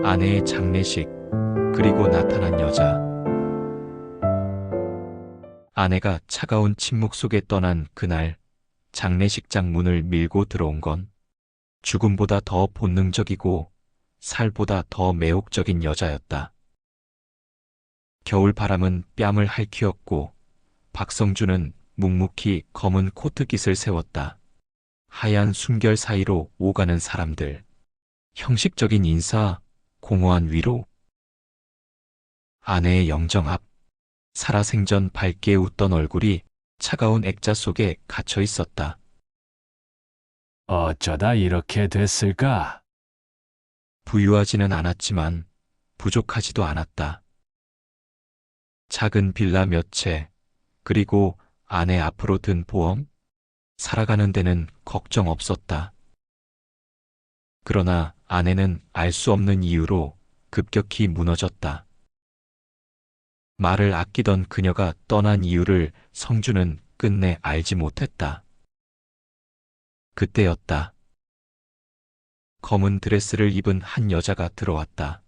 아내의 장례식, 그리고 나타난 여자. 아내가 차가운 침묵 속에 떠난 그날, 장례식장 문을 밀고 들어온 건 죽음보다 더 본능적이고 살보다 더 매혹적인 여자였다. 겨울 바람은 뺨을 핥히었고 박성준은 묵묵히 검은 코트깃을 세웠다. 하얀 숨결 사이로 오가는 사람들. 형식적인 인사, 공허한 위로. 아내의 영정 앞. 살아생전 밝게 웃던 얼굴이 차가운 액자 속에 갇혀 있었다. 어쩌다 이렇게 됐을까? 부유하지는 않았지만 부족하지도 않았다. 작은 빌라 몇 채, 그리고 아내 앞으로 든 보험? 살아가는 데는 걱정 없었다. 그러나 아내는 알 수 없는 이유로 급격히 무너졌다. 말을 아끼던 그녀가 떠난 이유를 성주는 끝내 알지 못했다. 그때였다. 검은 드레스를 입은 한 여자가 들어왔다.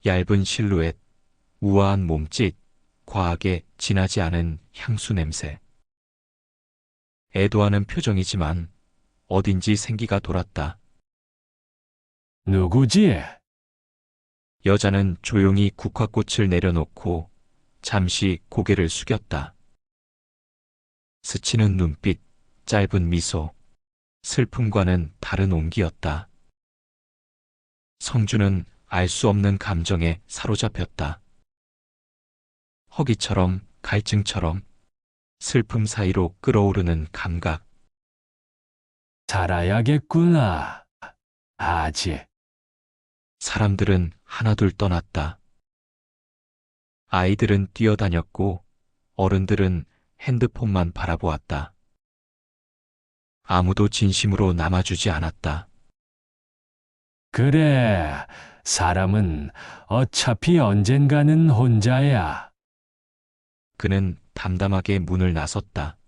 얇은 실루엣, 우아한 몸짓, 과하게 진하지 않은 향수 냄새. 애도하는 표정이지만 어딘지 생기가 돌았다. 누구지? 여자는 조용히 국화꽃을 내려놓고 잠시 고개를 숙였다. 스치는 눈빛, 짧은 미소, 슬픔과는 다른 온기였다. 성주는 알 수 없는 감정에 사로잡혔다. 허기처럼, 갈증처럼, 슬픔 사이로 끓어오르는 감각. 살아야겠구나. 아직. 사람들은 하나둘 떠났다. 아이들은 뛰어다녔고 어른들은 핸드폰만 바라보았다. 아무도 진심으로 남아주지 않았다. 그래, 사람은 어차피 언젠가는 혼자야. 그는 담담하게 문을 나섰다.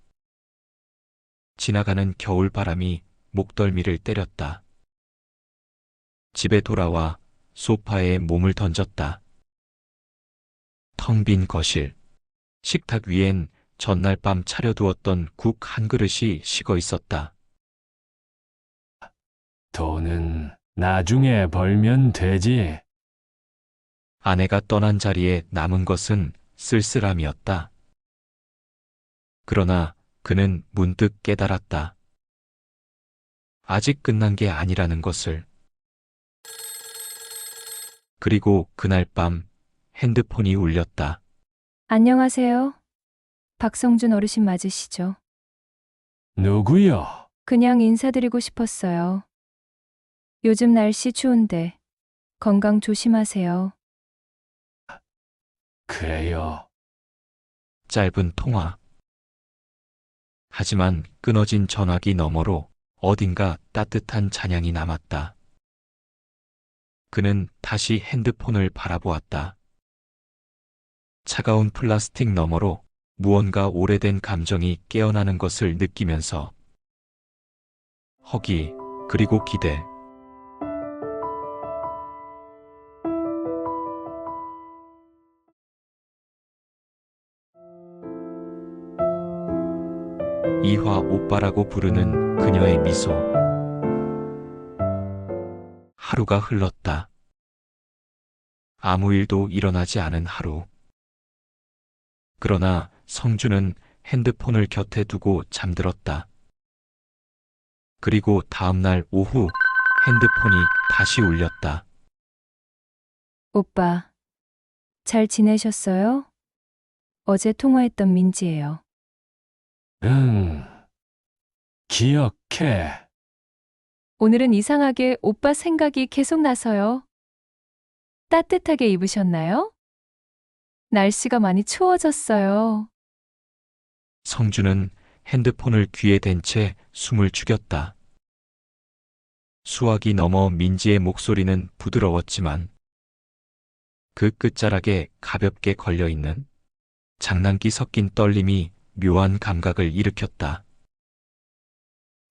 지나가는 겨울바람이 목덜미를 때렸다. 집에 돌아와 소파에 몸을 던졌다. 텅 빈 거실. 식탁 위엔 전날 밤 차려두었던 국 한 그릇이 식어 있었다. 돈은 나중에 벌면 되지. 아내가 떠난 자리에 남은 것은 쓸쓸함이었다. 그러나 그는 문득 깨달았다. 아직 끝난 게 아니라는 것을. 그리고 그날 밤 핸드폰이 울렸다. 안녕하세요. 박성준 어르신 맞으시죠? 누구요? 그냥 인사드리고 싶었어요. 요즘 날씨 추운데 건강 조심하세요. 그래요. 짧은 통화. 하지만 끊어진 전화기 너머로 어딘가 따뜻한 잔향이 남았다. 그는 다시 핸드폰을 바라보았다. 차가운 플라스틱 너머로 무언가 오래된 감정이 깨어나는 것을 느끼면서 허기, 그리고 기대. 이화 오빠라고 부르는 그녀의 미소. 하루가 흘렀다. 아무 일도 일어나지 않은 하루. 그러나 성주는 핸드폰을 곁에 두고 잠들었다. 그리고 다음 날 오후 핸드폰이 다시 울렸다. 오빠, 잘 지내셨어요? 어제 통화했던 민지예요. 응. 기억해. 오늘은 이상하게 오빠 생각이 계속 나서요. 따뜻하게 입으셨나요? 날씨가 많이 추워졌어요. 성주는 핸드폰을 귀에 댄 채 숨을 죽였다. 수화기 너머 민지의 목소리는 부드러웠지만 그 끝자락에 가볍게 걸려있는 장난기 섞인 떨림이 묘한 감각을 일으켰다.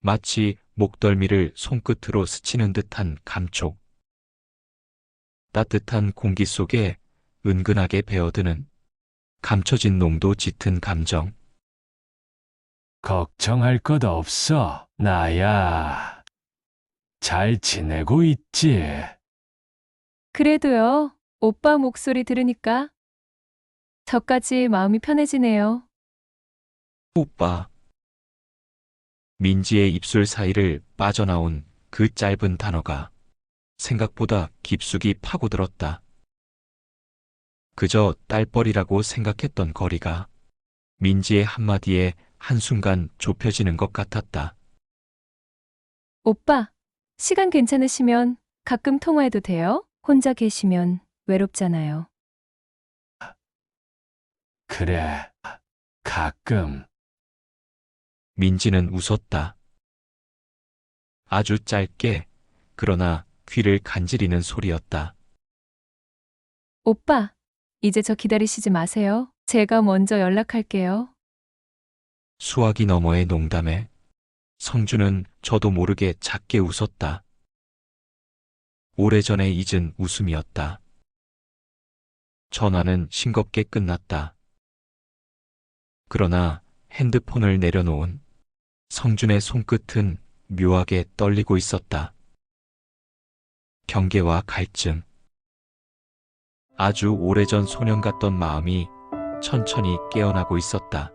마치 목덜미를 손끝으로 스치는 듯한 감촉. 따뜻한 공기 속에 은근하게 배어드는 감춰진 농도 짙은 감정. 걱정할 것 없어, 나야. 잘 지내고 있지? 그래도요, 오빠 목소리 들으니까 저까지 마음이 편해지네요. 오빠. 민지의 입술 사이를 빠져나온 그 짧은 단어가 생각보다 깊숙이 파고들었다. 그저 딸뻘이라고 생각했던 거리가 민지의 한마디에 한순간 좁혀지는 것 같았다. 오빠, 시간 괜찮으시면 가끔 통화해도 돼요? 혼자 계시면 외롭잖아요. 그래, 가끔. 민지는 웃었다. 아주 짧게, 그러나 귀를 간지리는 소리였다. 오빠, 이제 저 기다리시지 마세요. 제가 먼저 연락할게요. 수화기 너머의 농담에 성주는 저도 모르게 작게 웃었다. 오래전에 잊은 웃음이었다. 전화는 싱겁게 끝났다. 그러나 핸드폰을 내려놓은 성준의 손끝은 묘하게 떨리고 있었다. 경계와 갈증. 아주 오래전 소년 같던 마음이 천천히 깨어나고 있었다.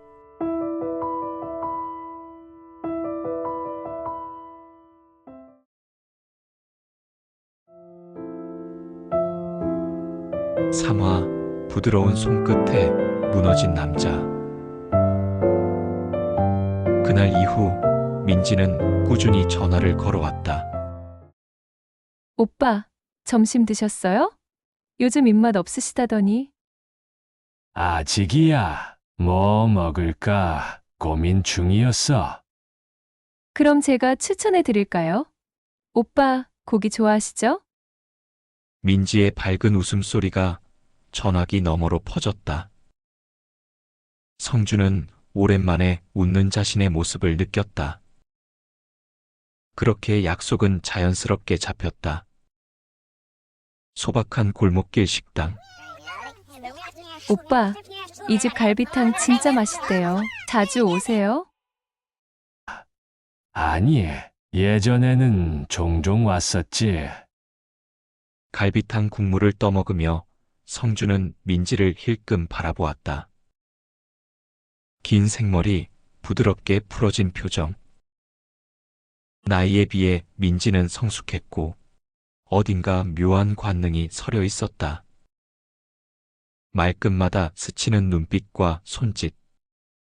삼화 부드러운 손끝에 무너진 남자. 그날 이후 민지는 꾸준히 전화를 걸어왔다. 오빠, 점심 드셨어요? 요즘 입맛 없으시다더니. 아직이야. 뭐 먹을까 고민 중이었어. 그럼 제가 추천해 드릴까요? 오빠, 고기 좋아하시죠? 민지의 밝은 웃음소리가 전화기 너머로 퍼졌다. 성주는 오랜만에 웃는 자신의 모습을 느꼈다. 그렇게 약속은 자연스럽게 잡혔다. 소박한 골목길 식당. 오빠, 이 집 갈비탕 진짜 맛있대요. 자주 오세요? 아니, 예전에는 종종 왔었지. 갈비탕 국물을 떠먹으며 성주는 민지를 힐끔 바라보았다. 긴 생머리, 부드럽게 풀어진 표정. 나이에 비해 민지는 성숙했고 어딘가 묘한 관능이 서려 있었다. 말끝마다 스치는 눈빛과 손짓,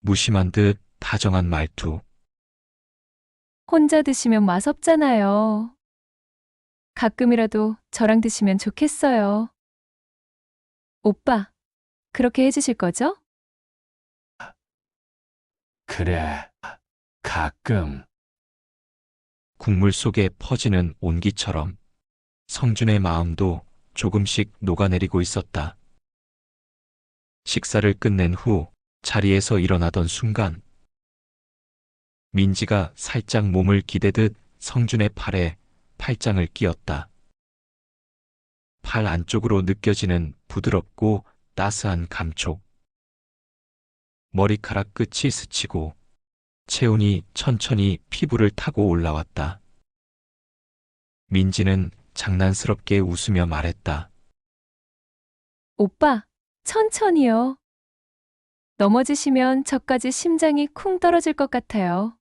무심한 듯 다정한 말투. 혼자 드시면 맛없잖아요. 가끔이라도 저랑 드시면 좋겠어요. 오빠, 그렇게 해주실 거죠? 그래, 가끔. 국물 속에 퍼지는 온기처럼 성준의 마음도 조금씩 녹아내리고 있었다. 식사를 끝낸 후 자리에서 일어나던 순간 민지가 살짝 몸을 기대듯 성준의 팔에 팔짱을 끼웠다. 팔 안쪽으로 느껴지는 부드럽고 따스한 감촉. 머리카락 끝이 스치고 체온이 천천히 피부를 타고 올라왔다. 민지는 장난스럽게 웃으며 말했다. 오빠, 천천히요. 넘어지시면 저까지 심장이 쿵 떨어질 것 같아요.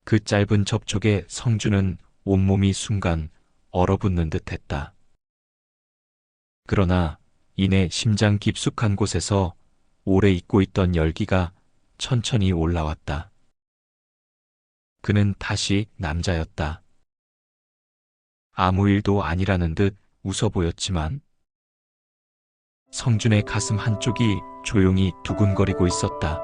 그 짧은 접촉에 성주는 온몸이 순간 얼어붙는 듯 했다. 그러나 이내 심장 깊숙한 곳에서 오래 잊고 있던 열기가 천천히 올라왔다. 그는 다시 남자였다. 아무 일도 아니라는 듯 웃어 보였지만 성준의 가슴 한쪽이 조용히 두근거리고 있었다.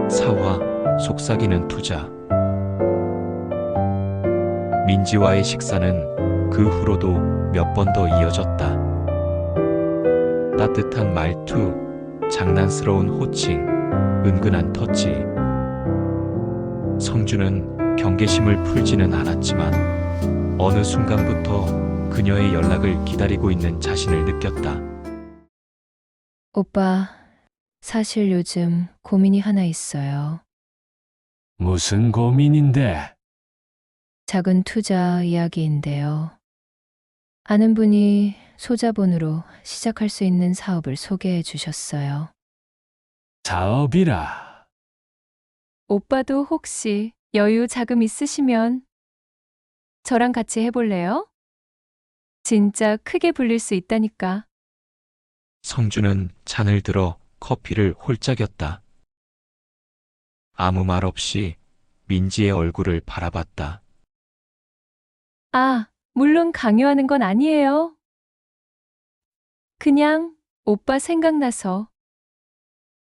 사화, 속삭이는 투자. 민지와의 식사는 그 후로도 몇 번 더 이어졌다. 따뜻한 말투, 장난스러운 호칭, 은근한 터치. 성주는 경계심을 풀지는 않았지만 어느 순간부터 그녀의 연락을 기다리고 있는 자신을 느꼈다. 오빠, 사실 요즘 고민이 하나 있어요. 무슨 고민인데? 작은 투자 이야기인데요. 아는 분이 소자본으로 시작할 수 있는 사업을 소개해 주셨어요. 사업이라. 오빠도 혹시 여유 자금 있으시면 저랑 같이 해볼래요? 진짜 크게 불릴 수 있다니까. 성주는 잔을 들어 커피를 홀짝였다. 아무 말 없이 민지의 얼굴을 바라봤다. 아, 물론 강요하는 건 아니에요. 그냥 오빠 생각나서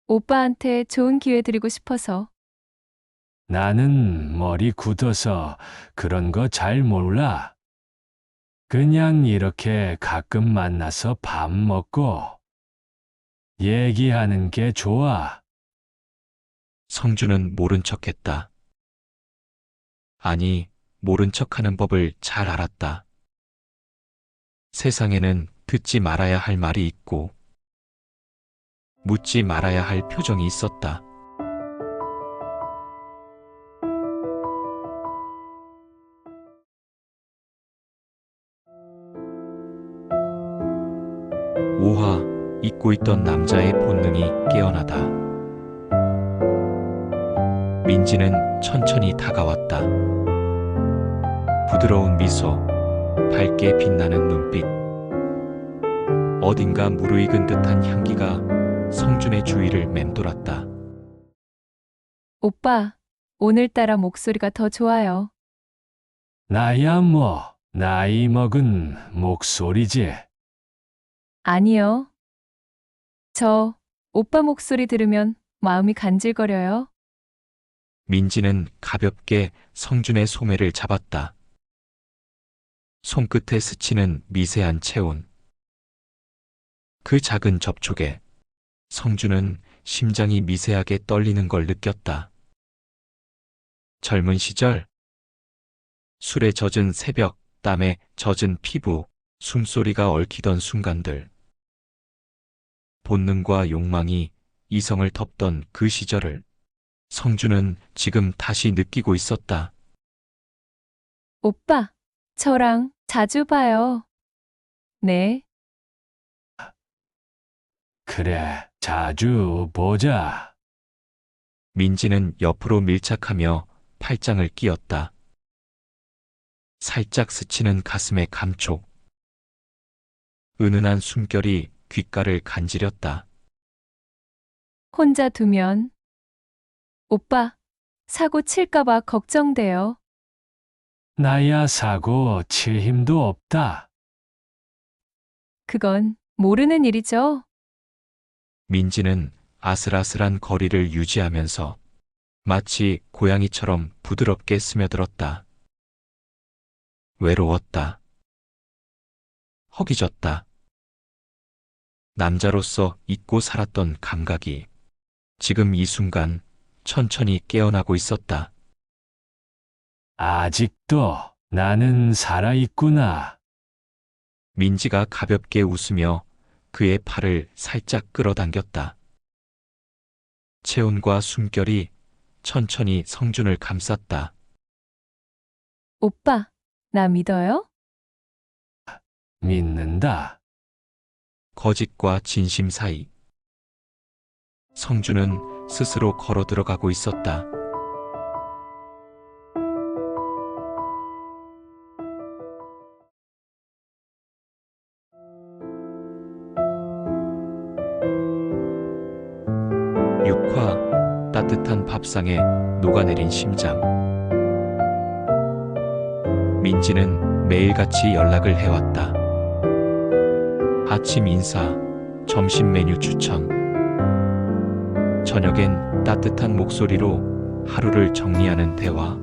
오빠한테 좋은 기회 드리고 싶어서. 나는 머리 굳어서 그런 거 잘 몰라. 그냥 이렇게 가끔 만나서 밥 먹고 얘기하는 게 좋아. 성주는 모른 척했다. 아니, 모른 척하는 법을 잘 알았다. 세상에는 듣지 말아야 할 말이 있고 묻지 말아야 할 표정이 있었다. 오화, 잊고 있던 남자의 본능이 깨어나다. 민지는 천천히 다가왔다. 부드러운 미소, 밝게 빛나는 눈빛. 어딘가 무르익은 듯한 향기가 성준의 주위를 맴돌았다. 오빠, 오늘따라 목소리가 더 좋아요. 나야 뭐, 나이 먹은 목소리지. 아니요. 저 오빠 목소리 들으면 마음이 간질거려요. 민지는 가볍게 성준의 소매를 잡았다. 손끝에 스치는 미세한 체온. 그 작은 접촉에 성준은 심장이 미세하게 떨리는 걸 느꼈다. 젊은 시절, 술에 젖은 새벽, 땀에 젖은 피부, 숨소리가 얽히던 순간들. 본능과 욕망이 이성을 덮던 그 시절을 성준은 지금 다시 느끼고 있었다. 오빠, 저랑 자주 봐요. 네, 그래, 자주 보자. 민지는 옆으로 밀착하며 팔짱을 끼었다. 살짝 스치는 가슴의 감촉. 은은한 숨결이 귓가를 간지렸다. 혼자 두면. 오빠, 사고 칠까봐 걱정돼요. 나야 사고 칠 힘도 없다. 그건 모르는 일이죠. 민지는 아슬아슬한 거리를 유지하면서 마치 고양이처럼 부드럽게 스며들었다. 외로웠다. 허기졌다. 남자로서 잊고 살았던 감각이 지금 이 순간 천천히 깨어나고 있었다. 아직도 나는 살아있구나. 민지가 가볍게 웃으며 그의 팔을 살짝 끌어당겼다. 체온과 숨결이 천천히 성준을 감쌌다. 오빠, 나 믿어요? 믿는다. 거짓과 진심 사이. 성준은 스스로 걸어 들어가고 있었다. 육화, 따뜻한 밥상에 녹아내린 심장. 민지는 매일같이 연락을 해왔다. 아침 인사, 점심 메뉴 추천. 저녁엔 따뜻한 목소리로 하루를 정리하는 대화.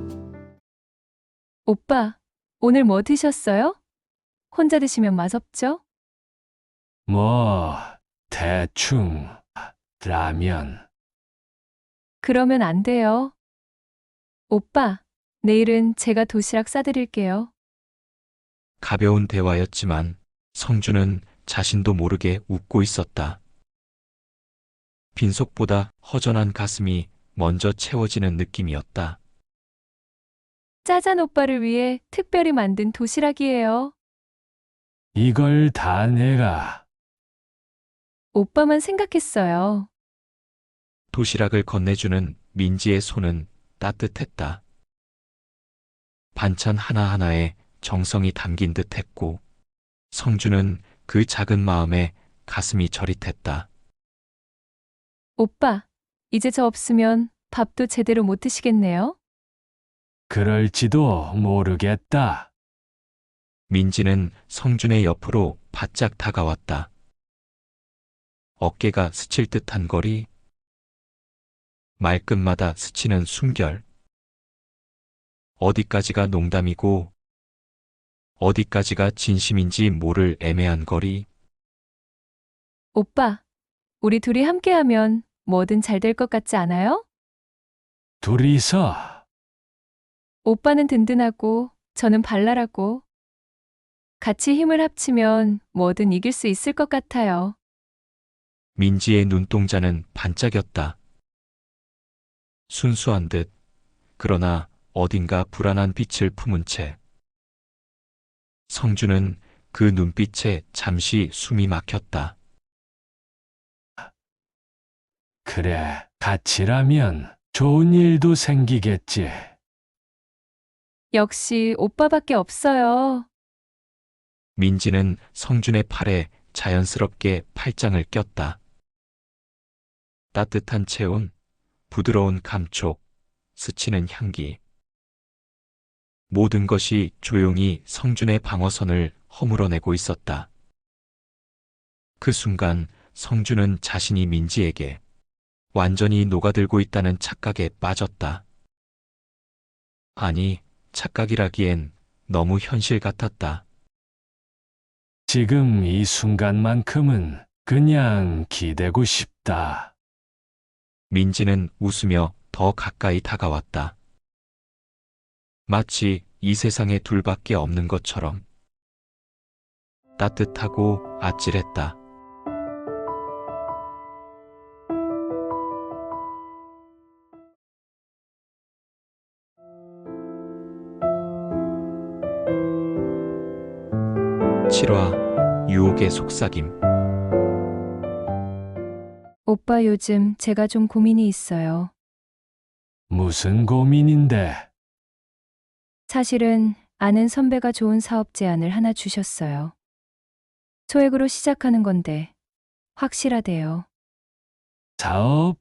오빠, 오늘 뭐 드셨어요? 혼자 드시면 맛없죠? 뭐, 대충 라면. 그러면 안 돼요. 오빠, 내일은 제가 도시락 싸드릴게요. 가벼운 대화였지만 성주는 자신도 모르게 웃고 있었다. 빈속보다 허전한 가슴이 먼저 채워지는 느낌이었다. 짜잔 오빠를 위해 특별히 만든 도시락이에요. 이걸 다 내가. 오빠만 생각했어요. 도시락을 건네주는 민지의 손은 따뜻했다. 반찬 하나하나에 정성이 담긴 듯 했고, 성주는 그 작은 마음에 가슴이 저릿했다. 오빠, 이제 저 없으면 밥도 제대로 못 드시겠네요? 그럴지도 모르겠다. 민지는 성준의 옆으로 바짝 다가왔다. 어깨가 스칠 듯한 거리, 말끝마다 스치는 숨결. 어디까지가 농담이고 어디까지가 진심인지 모를 애매한 거리. 오빠, 우리 둘이 함께하면 뭐든 잘 될 것 같지 않아요? 둘이서 오빠는 든든하고 저는 발랄하고 같이 힘을 합치면 뭐든 이길 수 있을 것 같아요. 민지의 눈동자는 반짝였다. 순수한 듯, 그러나 어딘가 불안한 빛을 품은 채. 성주는 그 눈빛에 잠시 숨이 막혔다. 그래, 같이라면 좋은 일도 생기겠지. 역시 오빠밖에 없어요. 민지는 성준의 팔에 자연스럽게 팔짱을 꼈다. 따뜻한 체온, 부드러운 감촉, 스치는 향기. 모든 것이 조용히 성준의 방어선을 허물어내고 있었다. 그 순간 성준은 자신이 민지에게 완전히 녹아들고 있다는 착각에 빠졌다. 아니, 착각이라기엔 너무 현실 같았다. 지금 이 순간만큼은 그냥 기대고 싶다. 민지는 웃으며 더 가까이 다가왔다. 마치 이 세상에 둘밖에 없는 것처럼. 따뜻하고 아찔했다. 칠화 유혹의 속삭임. 오빠 요즘 제가 좀 고민이 있어요. 무슨 고민인데? 사실은 아는 선배가 좋은 사업 제안을 하나 주셨어요. 소액으로 시작하는 건데 확실하대요. 사업?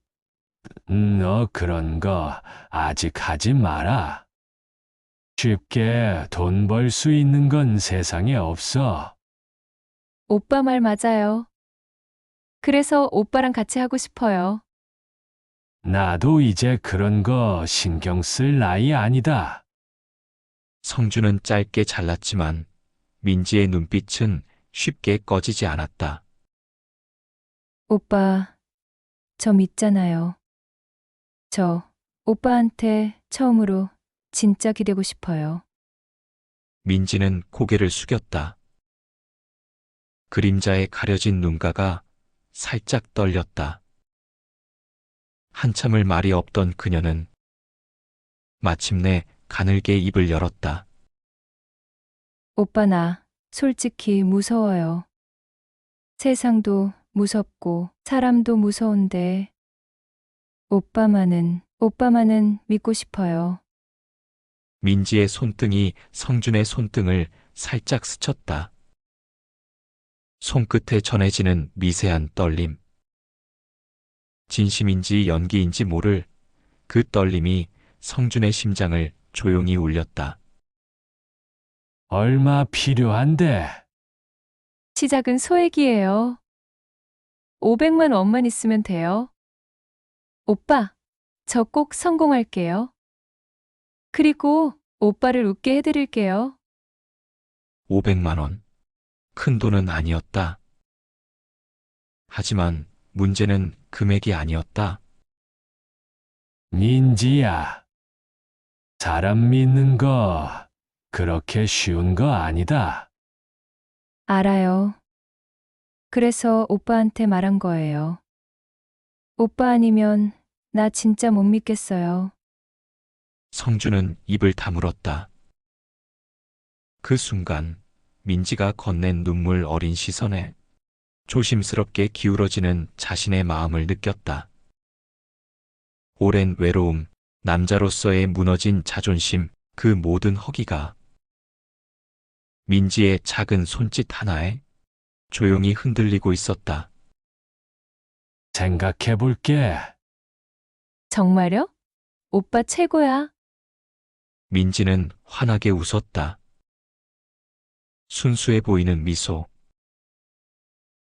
너 그런 거 아직 하지 마라. 쉽게 돈 벌 수 있는 건 세상에 없어. 오빠 말 맞아요. 그래서 오빠랑 같이 하고 싶어요. 나도 이제 그런 거 신경 쓸 나이 아니다. 성주는 짧게 잘랐지만 민지의 눈빛은 쉽게 꺼지지 않았다. 오빠, 저 믿잖아요. 저 오빠한테 처음으로 진짜 기대고 싶어요. 민지는 고개를 숙였다. 그림자에 가려진 눈가가 살짝 떨렸다. 한참을 말이 없던 그녀는 마침내 가늘게 입을 열었다. 오빠 나 솔직히 무서워요. 세상도 무섭고 사람도 무서운데 오빠만은 믿고 싶어요. 민지의 손등이 성준의 손등을 살짝 스쳤다. 손끝에 전해지는 미세한 떨림. 진심인지 연기인지 모를 그 떨림이 성준의 심장을 조용히 울렸다. 얼마 필요한데? 시작은 소액이에요. 500만 원만 있으면 돼요. 오빠, 저 꼭 성공할게요. 그리고 오빠를 웃게 해드릴게요. 500만 원. 큰 돈은 아니었다. 하지만 문제는 금액이 아니었다. 민지야, 사람 믿는 거 그렇게 쉬운 거 아니다. 알아요. 그래서 오빠한테 말한 거예요. 오빠 아니면 나 진짜 못 믿겠어요. 성주는 입을 다물었다. 그 순간 민지가 건넨 눈물 어린 시선에 조심스럽게 기울어지는 자신의 마음을 느꼈다. 오랜 외로움, 남자로서의 무너진 자존심, 그 모든 허기가 민지의 작은 손짓 하나에 조용히 흔들리고 있었다. 생각해 볼게. 정말요? 오빠 최고야. 민지는 환하게 웃었다. 순수해 보이는 미소.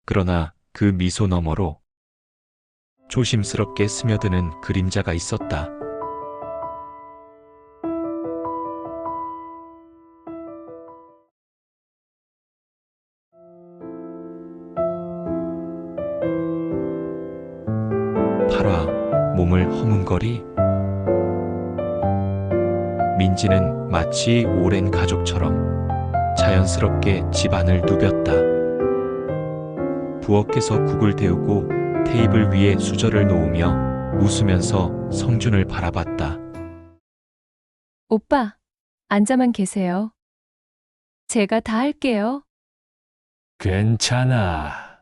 그러나 그 미소 너머로 조심스럽게 스며드는 그림자가 있었다. 팔아 몸을 허문거리. 민지는 마치 오랜 가족처럼 자연스럽게 집안을 누볐다. 부엌에서 국을 데우고 테이블 위에 수저를 놓으며 웃으면서 성준을 바라봤다. 오빠, 앉아만 계세요. 제가 다 할게요. 괜찮아.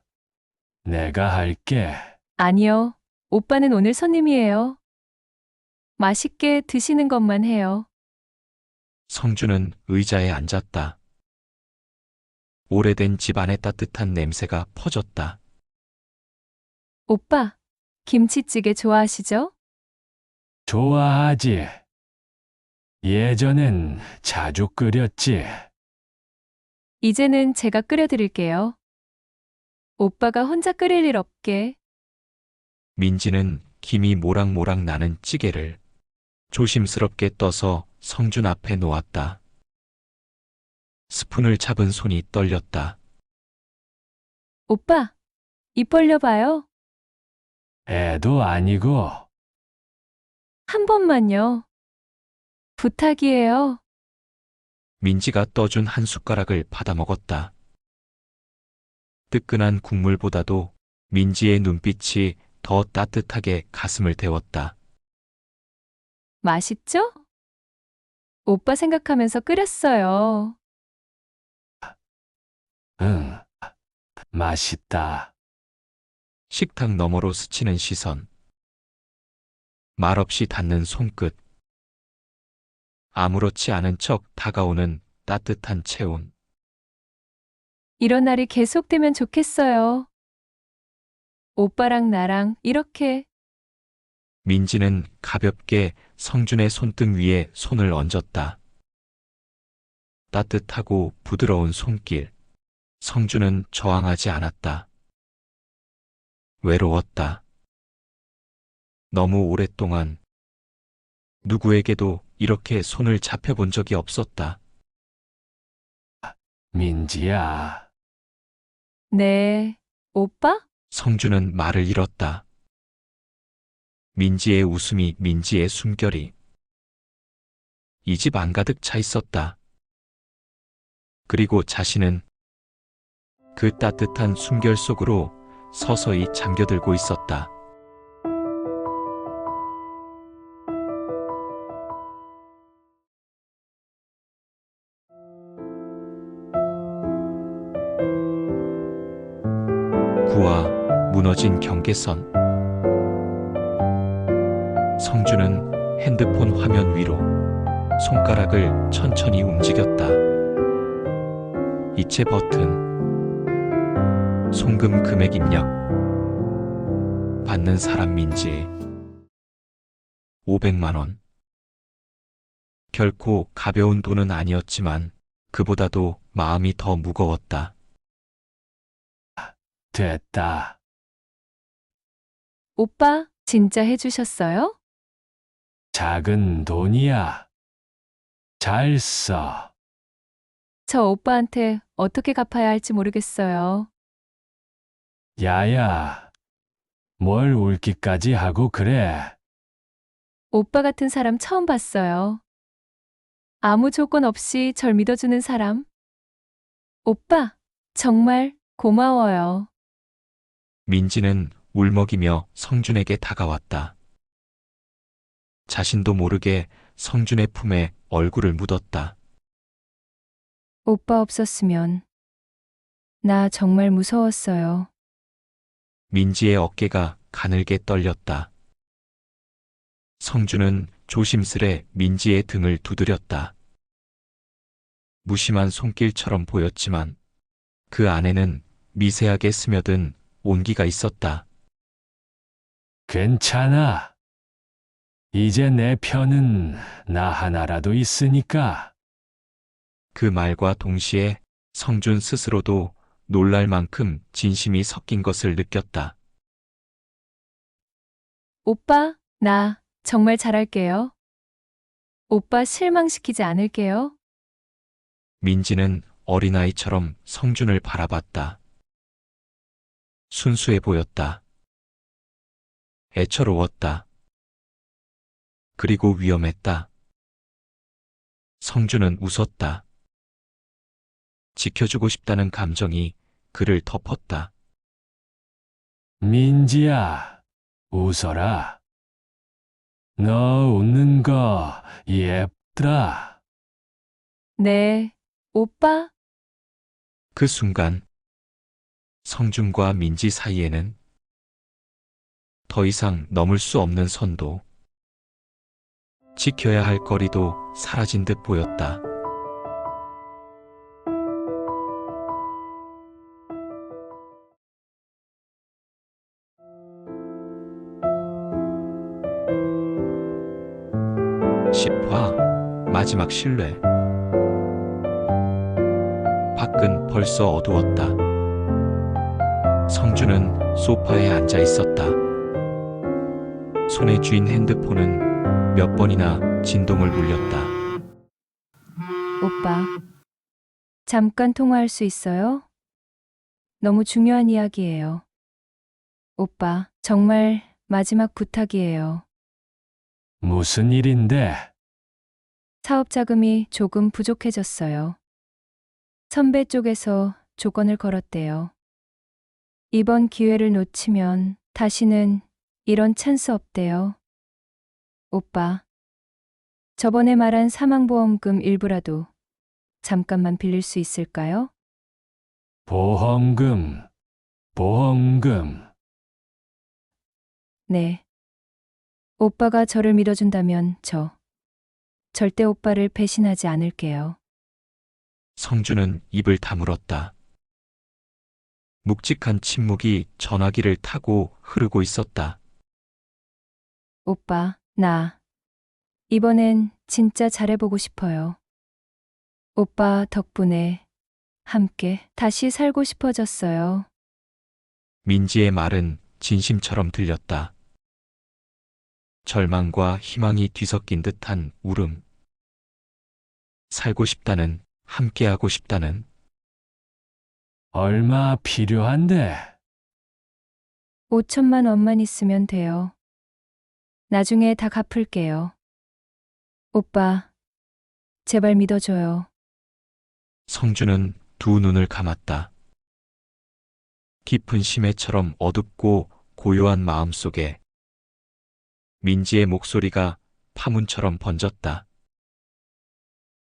내가 할게. 아니요. 오빠는 오늘 손님이에요. 맛있게 드시는 것만 해요. 성준은 의자에 앉았다. 오래된 집안의 따뜻한 냄새가 퍼졌다. 오빠, 김치찌개 좋아하시죠? 좋아하지. 예전엔 자주 끓였지. 이제는 제가 끓여드릴게요. 오빠가 혼자 끓일 일 없게. 민지는 김이 모락모락 나는 찌개를 조심스럽게 떠서 성준 앞에 놓았다. 스푼을 잡은 손이 떨렸다. 오빠, 입 벌려봐요. 애도 아니고. 한 번만요. 부탁이에요. 민지가 떠준 한 숟가락을 받아 먹었다. 뜨끈한 국물보다도 민지의 눈빛이 더 따뜻하게 가슴을 데웠다. 맛있죠? 오빠 생각하면서 끓였어요. 응, 맛있다. 식탁 너머로 스치는 시선. 말없이 닿는 손끝. 아무렇지 않은 척 다가오는 따뜻한 체온. 이런 날이 계속되면 좋겠어요. 오빠랑 나랑 이렇게. 민지는 가볍게 성준의 손등 위에 손을 얹었다. 따뜻하고 부드러운 손길. 성준은 저항하지 않았다. 외로웠다. 너무 오랫동안 누구에게도 이렇게 손을 잡혀본 적이 없었다. 민지야, 네, 오빠? 성준은 말을 잃었다. 민지의 웃음이 민지의 숨결이 이 집 안가득 차 있었다. 그리고 자신은 그 따뜻한 숨결 속으로 서서히 잠겨들고 있었다. 구와 무너진 경계선. 성준은 핸드폰 화면 위로 손가락을 천천히 움직였다. 이체 버튼. 송금 금액 입력. 받는 사람 민지. 500만 원. 결코 가벼운 돈은 아니었지만 그보다도 마음이 더 무거웠다. 됐다. 오빠, 진짜 해주셨어요? 작은 돈이야. 잘 써. 저 오빠한테 어떻게 갚아야 할지 모르겠어요. 야야, 뭘 울기까지 하고 그래? 오빠 같은 사람 처음 봤어요. 아무 조건 없이 절 믿어주는 사람. 오빠, 정말 고마워요. 민지는 울먹이며 성준에게 다가왔다. 자신도 모르게 성준의 품에 얼굴을 묻었다. 오빠 없었으면 나 정말 무서웠어요. 민지의 어깨가 가늘게 떨렸다. 성준은 조심스레 민지의 등을 두드렸다. 무심한 손길처럼 보였지만 그 안에는 미세하게 스며든 온기가 있었다. 괜찮아. 이제 내 편은 나 하나라도 있으니까. 그 말과 동시에 성준 스스로도 놀랄 만큼 진심이 섞인 것을 느꼈다. 오빠, 나 정말 잘할게요. 오빠 실망시키지 않을게요. 민지는 어린아이처럼 성준을 바라봤다. 순수해 보였다. 애처로웠다. 그리고 위험했다. 성준은 웃었다. 지켜주고 싶다는 감정이 그를 덮었다. 민지야, 웃어라. 너 웃는 거 예쁘더라. 네, 오빠. 그 순간 성준과 민지 사이에는 더 이상 넘을 수 없는 선도, 지켜야 할 거리도 사라진 듯 보였다. (10화) 마지막 신뢰. 밖은 벌써 어두웠다. 성준은 소파에 앉아 있었다. 손에 쥔 핸드폰은 몇 번이나 진동을 울렸다. 오빠, 잠깐 통화할 수 있어요? 너무 중요한 이야기예요. 오빠, 정말 마지막 부탁이에요. 무슨 일인데? 사업 자금이 조금 부족해졌어요. 선배 쪽에서 조건을 걸었대요. 이번 기회를 놓치면 다시는 이런 찬스 없대요. 오빠, 저번에 말한 사망보험금 일부라도 잠깐만 빌릴 수 있을까요? 보험금. 네. 오빠가 저를 믿어준다면 저 절대 오빠를 배신하지 않을게요. 성준은 입을 다물었다. 묵직한 침묵이 전화기를 타고 흐르고 있었다. 오빠, 나 이번엔 진짜 잘해보고 싶어요. 오빠 덕분에 함께 다시 살고 싶어졌어요. 민지의 말은 진심처럼 들렸다. 절망과 희망이 뒤섞인 듯한 울음. 살고 싶다는, 함께하고 싶다는. 얼마 필요한데? 5천만 원만 있으면 돼요. 나중에 다 갚을게요. 오빠, 제발 믿어줘요. 성준은 두 눈을 감았다. 깊은 심해처럼 어둡고 고요한 마음 속에 민지의 목소리가 파문처럼 번졌다.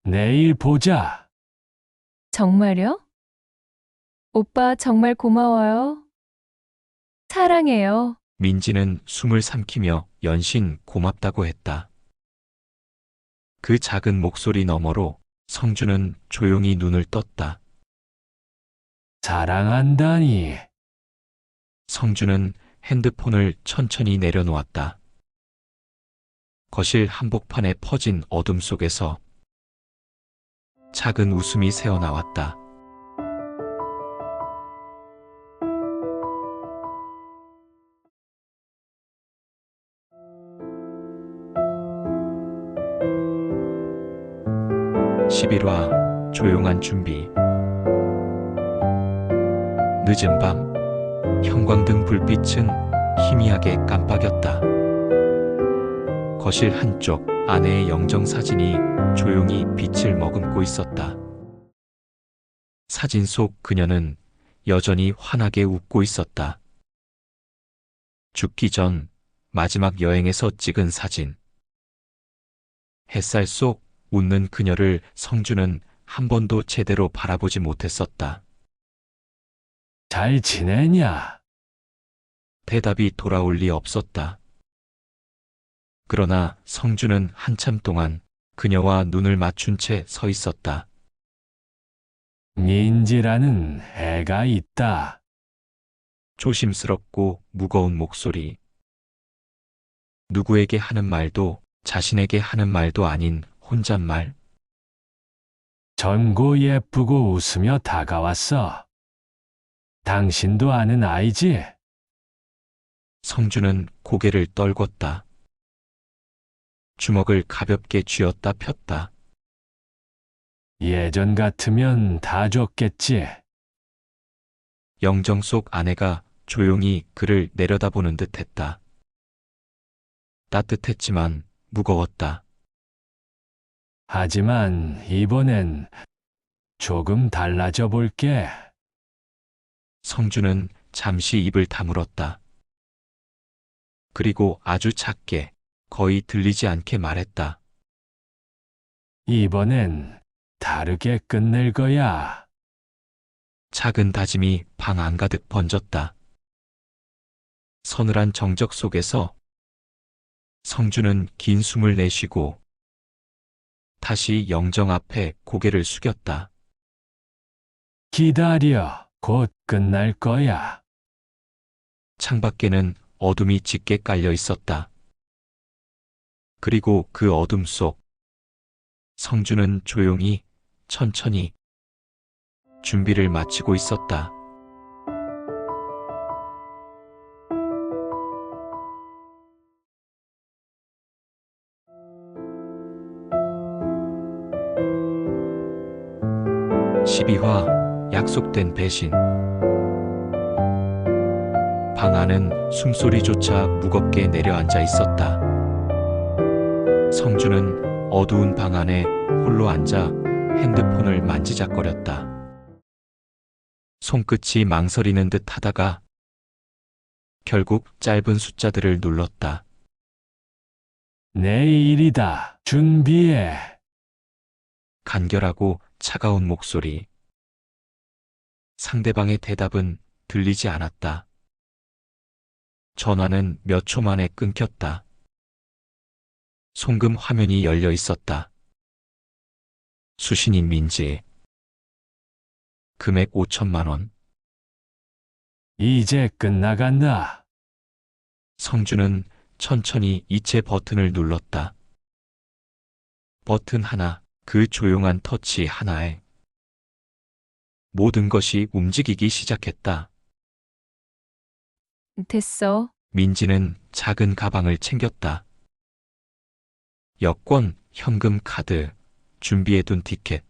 내일 보자. 정말요? 오빠 정말 고마워요. 사랑해요. 민지는 숨을 삼키며 연신 고맙다고 했다. 그 작은 목소리 너머로 성준은 조용히 눈을 떴다. 사랑한다니. 성준은 핸드폰을 천천히 내려놓았다. 거실 한복판에 퍼진 어둠 속에서 작은 웃음이 새어나왔다. (11화) 조용한 준비. 늦은 밤 형광등 불빛은 희미하게 깜빡였다. 거실 한쪽 아내의 영정 사진이 조용히 빛을 머금고 있었다. 사진 속 그녀는 여전히 환하게 웃고 있었다. 죽기 전 마지막 여행에서 찍은 사진. 햇살 속 웃는 그녀를 성주는 한 번도 제대로 바라보지 못했었다. 잘 지내냐? 대답이 돌아올 리 없었다. 그러나 성주는 한참 동안 그녀와 눈을 맞춘 채 서 있었다. 민지라는 애가 있다. 조심스럽고 무거운 목소리. 누구에게 하는 말도 자신에게 하는 말도 아닌 혼잣말. 젊고 예쁘고 웃으며 다가왔어. 당신도 아는 아이지? 성주는 고개를 떨궜다. 주먹을 가볍게 쥐었다 폈다. 예전 같으면 다 줬겠지. 영정 속 아내가 조용히 그를 내려다보는 듯 했다. 따뜻했지만 무거웠다. 하지만 이번엔 조금 달라져 볼게. 성주는 잠시 입을 다물었다. 그리고 아주 작게, 거의 들리지 않게 말했다. 이번엔 다르게 끝낼 거야. 작은 다짐이 방 안가득 번졌다. 서늘한 정적 속에서 성주는 긴 숨을 내쉬고 다시 영정 앞에 고개를 숙였다. 기다려. 곧 끝날 거야. 창밖에는 어둠이 짙게 깔려 있었다. 그리고 그 어둠 속 성주는 조용히, 천천히 준비를 마치고 있었다. (12화) 약속된 배신. 방 안은 숨소리조차 무겁게 내려앉아 있었다. 성주는 어두운 방 안에 홀로 앉아 핸드폰을 만지작거렸다. 손끝이 망설이는 듯 하다가 결국 짧은 숫자들을 눌렀다. 내일이다. 준비해. 간결하고 차가운 목소리. 상대방의 대답은 들리지 않았다. 전화는 몇 초 만에 끊겼다. 송금 화면이 열려 있었다. 수신인 민지. 금액 5천만 원. 이제 끝나간다. 성주는 천천히 이체 버튼을 눌렀다. 버튼 하나, 그 조용한 터치 하나에 모든 것이 움직이기 시작했다. 됐어. 민지는 작은 가방을 챙겼다. 여권, 현금 카드, 준비해둔 티켓.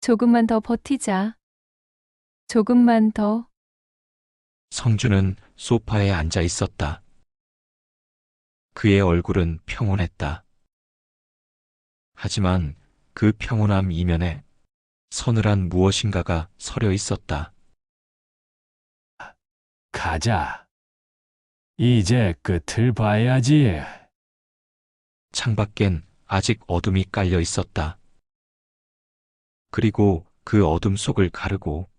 조금만 더 버티자. 조금만 더. 성주는 소파에 앉아 있었다. 그의 얼굴은 평온했다. 하지만 그 평온함 이면에 서늘한 무엇인가가 서려 있었다. 가자. 이제 끝을 봐야지. 창밖엔 아직 어둠이 깔려 있었다. 그리고 그 어둠 속을 가르고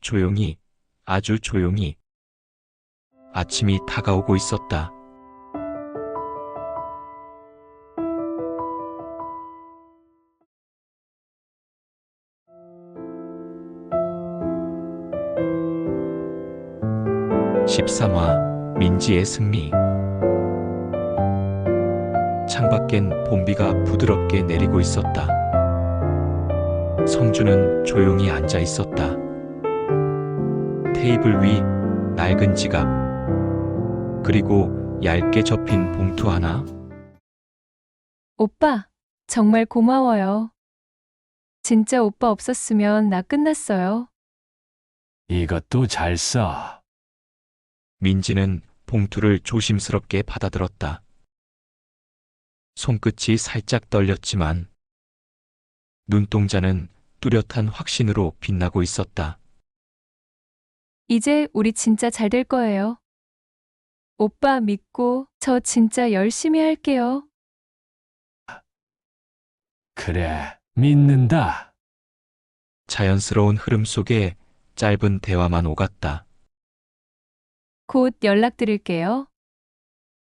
조용히, 아주 조용히 아침이 다가오고 있었다. (13화) 민지의 승리. 창밖엔 봄비가 부드럽게 내리고 있었다. 성주는 조용히 앉아 있었다. 테이블 위 낡은 지갑, 그리고 얇게 접힌 봉투 하나. 오빠, 정말 고마워요. 진짜 오빠 없었으면 나 끝났어요. 이것도 잘 써. 민지는 봉투를 조심스럽게 받아들었다. 손끝이 살짝 떨렸지만 눈동자는 뚜렷한 확신으로 빛나고 있었다. 이제 우리 진짜 잘 될 거예요. 오빠 믿고 저 진짜 열심히 할게요. 그래, 믿는다. 자연스러운 흐름 속에 짧은 대화만 오갔다. 곧 연락드릴게요.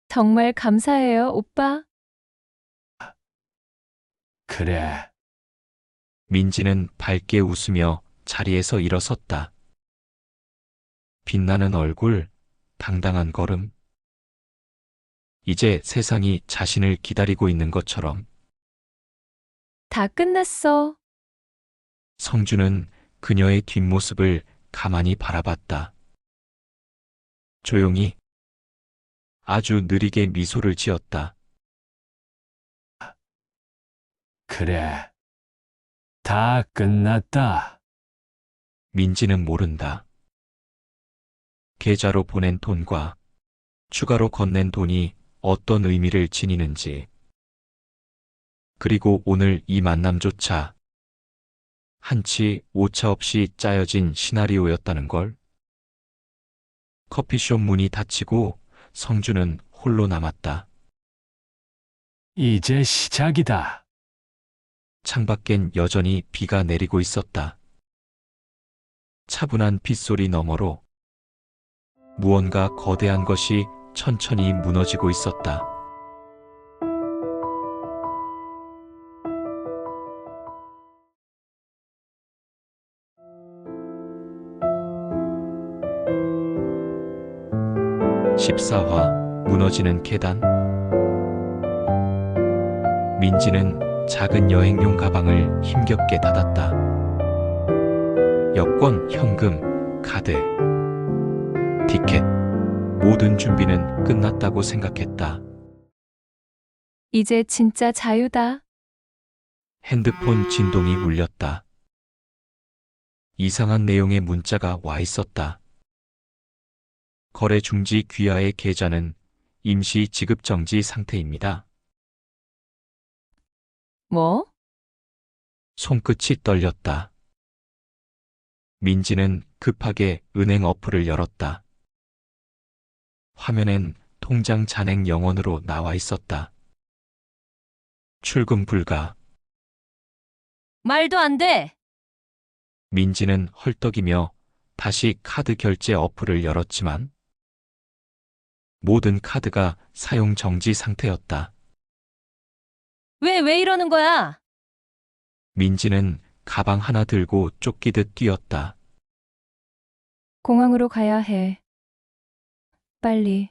정말 감사해요, 오빠. 그래, 민지는 밝게 웃으며 자리에서 일어섰다. 빛나는 얼굴, 당당한 걸음. 이제 세상이 자신을 기다리고 있는 것처럼. 다 끝났어. 성주는 그녀의 뒷모습을 가만히 바라봤다. 조용히, 아주 느리게 미소를 지었다. 그래. 다 끝났다. 민지는 모른다. 계좌로 보낸 돈과 추가로 건넨 돈이 어떤 의미를 지니는지. 그리고 오늘 이 만남조차 한치 오차 없이 짜여진 시나리오였다는 걸. 커피숍 문이 닫히고 성주는 홀로 남았다. 이제 시작이다. 창밖엔 여전히 비가 내리고 있었다. 차분한 빗소리 너머로 무언가 거대한 것이 천천히 무너지고 있었다. (14화) 무너지는 계단. 민지는 작은 여행용 가방을 힘겹게 닫았다. 여권, 현금, 카드, 티켓, 모든 준비는 끝났다고 생각했다. 이제 진짜 자유다. 핸드폰 진동이 울렸다. 이상한 내용의 문자가 와 있었다. 거래 중지 귀하의 계좌는 임시 지급 정지 상태입니다. 뭐? 손끝이 떨렸다. 민지는 급하게 은행 어플을 열었다. 화면엔 통장 잔액 영원으로 나와 있었다. 출금 불가. 말도 안 돼. 민지는 헐떡이며 다시 카드 결제 어플을 열었지만 모든 카드가 사용 정지 상태였다. 왜 이러는 거야? 민지는 가방 하나 들고 쫓기듯 뛰었다. 공항으로 가야 해. 빨리.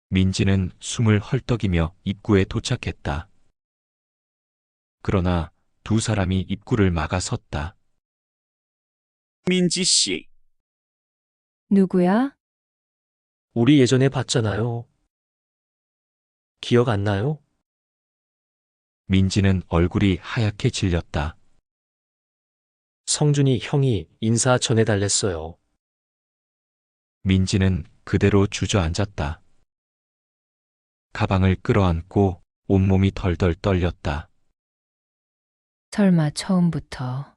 민지는 숨을 헐떡이며 입구에 도착했다. 그러나 두 사람이 입구를 막아섰다. 민지 씨, 누구야? 우리 예전에 봤잖아요. 기억 안 나요? 민지는 얼굴이 하얗게 질렸다. 성준이 형이 인사 전해달랬어요. 민지는 그대로 주저앉았다. 가방을 끌어안고 온몸이 덜덜 떨렸다. 설마 처음부터.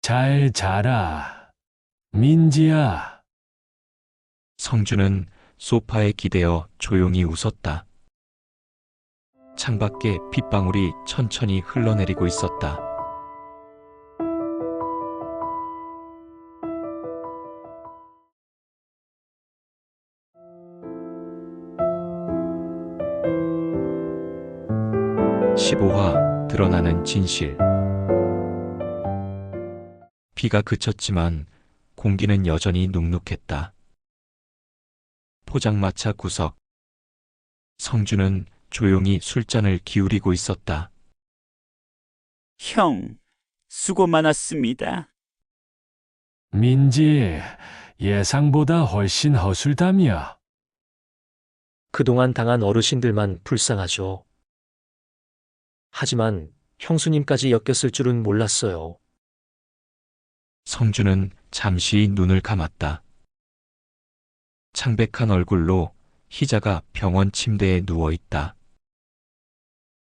잘 자라. 민지야. 성주는 소파에 기대어 조용히 웃었다. 창밖에 빗방울이 천천히 흘러내리고 있었다. (15화) 드러나는 진실. 비가 그쳤지만 공기는 여전히 눅눅했다. 포장마차 구석. 성주는 조용히 술잔을 기울이고 있었다. 형, 수고 많았습니다. 민지, 예상보다 훨씬 허술담이야. 그동안 당한 어르신들만 불쌍하죠. 하지만 형수님까지 엮였을 줄은 몰랐어요. 성주는 잠시 눈을 감았다. 창백한 얼굴로 희자가 병원 침대에 누워 있다.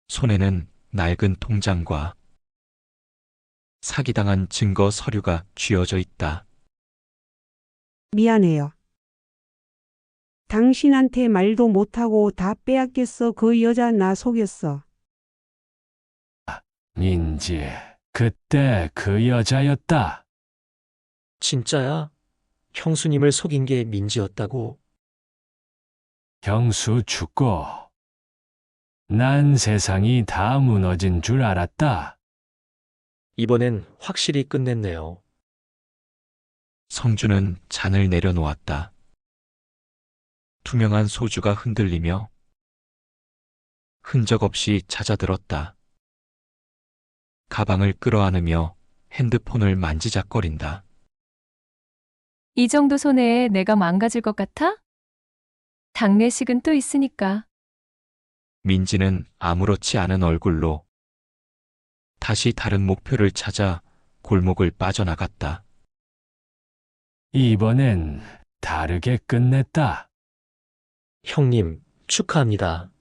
손에는 낡은 통장과 사기당한 증거 서류가 쥐어져 있다. 미안해요. 당신한테 말도 못하고 다 빼앗겼어. 그 여자 나 속였어. 민지, 그때 그 여자였다. 진짜야? 형수님을 속인 게 민지였다고? 형수 죽고 난 세상이 다 무너진 줄 알았다. 이번엔 확실히 끝냈네요. 성주는 잔을 내려놓았다. 투명한 소주가 흔들리며 흔적 없이 잦아들었다. 가방을 끌어안으며 핸드폰을 만지작거린다. 이 정도 손해에 내가 망가질 것 같아? 장례식은 또 있으니까. 민지는 아무렇지 않은 얼굴로 다시 다른 목표를 찾아 골목을 빠져나갔다. 이번엔 다르게 끝냈다. 형님, 축하합니다.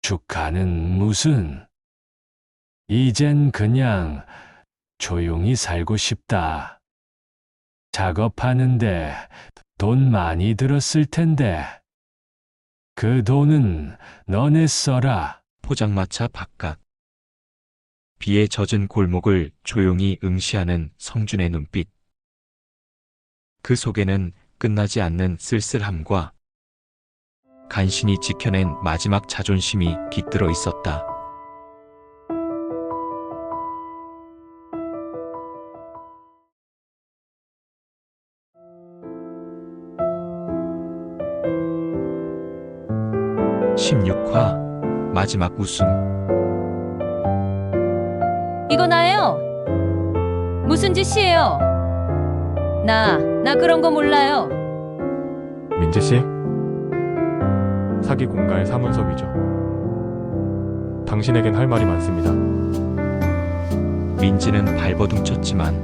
축하는 무슨. 이젠 그냥 조용히 살고 싶다. 작업하는데 돈 많이 들었을 텐데. 그 돈은 너네 써라. 포장마차 바깥. 비에 젖은 골목을 조용히 응시하는 성준의 눈빛. 그 속에는 끝나지 않는 쓸쓸함과 간신히 지켜낸 마지막 자존심이 깃들어 있었다. (16화) 마지막 웃음. 이거 나예요. 무슨 짓이에요? 나 그런 거 몰라요. 민지 씨? 사기 공갈 사문섭이죠. 당신에겐 할 말이 많습니다. 민지는 발버둥 쳤지만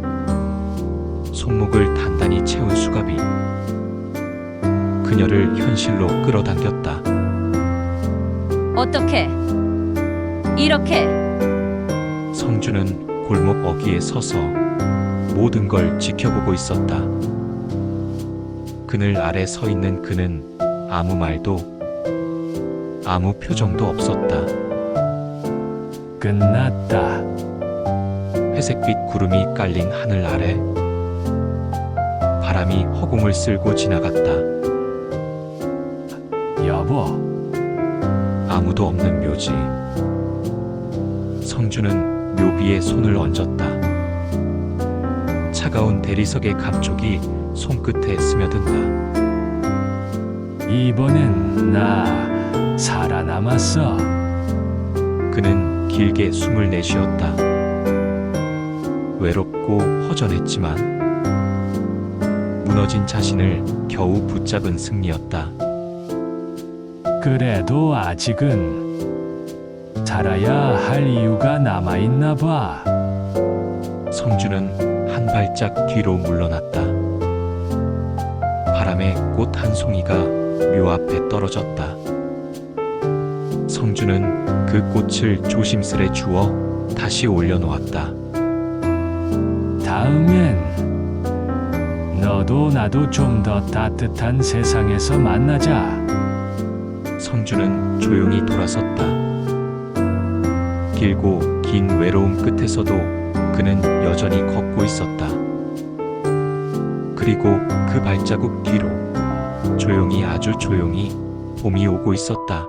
손목을 단단히 채운 수갑이 그녀를 현실로 끌어당겼다. 어떻게? 이렇게? 성주는 골목 어귀에 서서 모든 걸 지켜보고 있었다. 그늘 아래 서 있는 그는 아무 말도 아무 표정도 없었다. 끝났다. 회색빛 구름이 깔린 하늘 아래 바람이 허공을 쓸고 지나갔다. 여보, 아무도 없는 묘지. 성주는 묘비에 손을 얹었다. 차가운 대리석의 감촉이 손끝에 스며든다. 이번엔 나 살아남았어. 그는 길게 숨을 내쉬었다. 외롭고 허전했지만 무너진 자신을 겨우 붙잡은 승리였다. 그래도 아직은 살아야 할 이유가 남아있나 봐. 성주는 한 발짝 뒤로 물러났다. 바람에 꽃 한 송이가 묘 앞에 떨어졌다. 성주는 그 꽃을 조심스레 주워 다시 올려놓았다. 다음엔 너도 나도 좀 더 따뜻한 세상에서 만나자. 성주는 조용히 돌아섰다. 길고 긴 외로움 끝에서도 그는 여전히 걷고 있었다. 그리고 그 발자국 뒤로 조용히 아주 조용히 봄이 오고 있었다.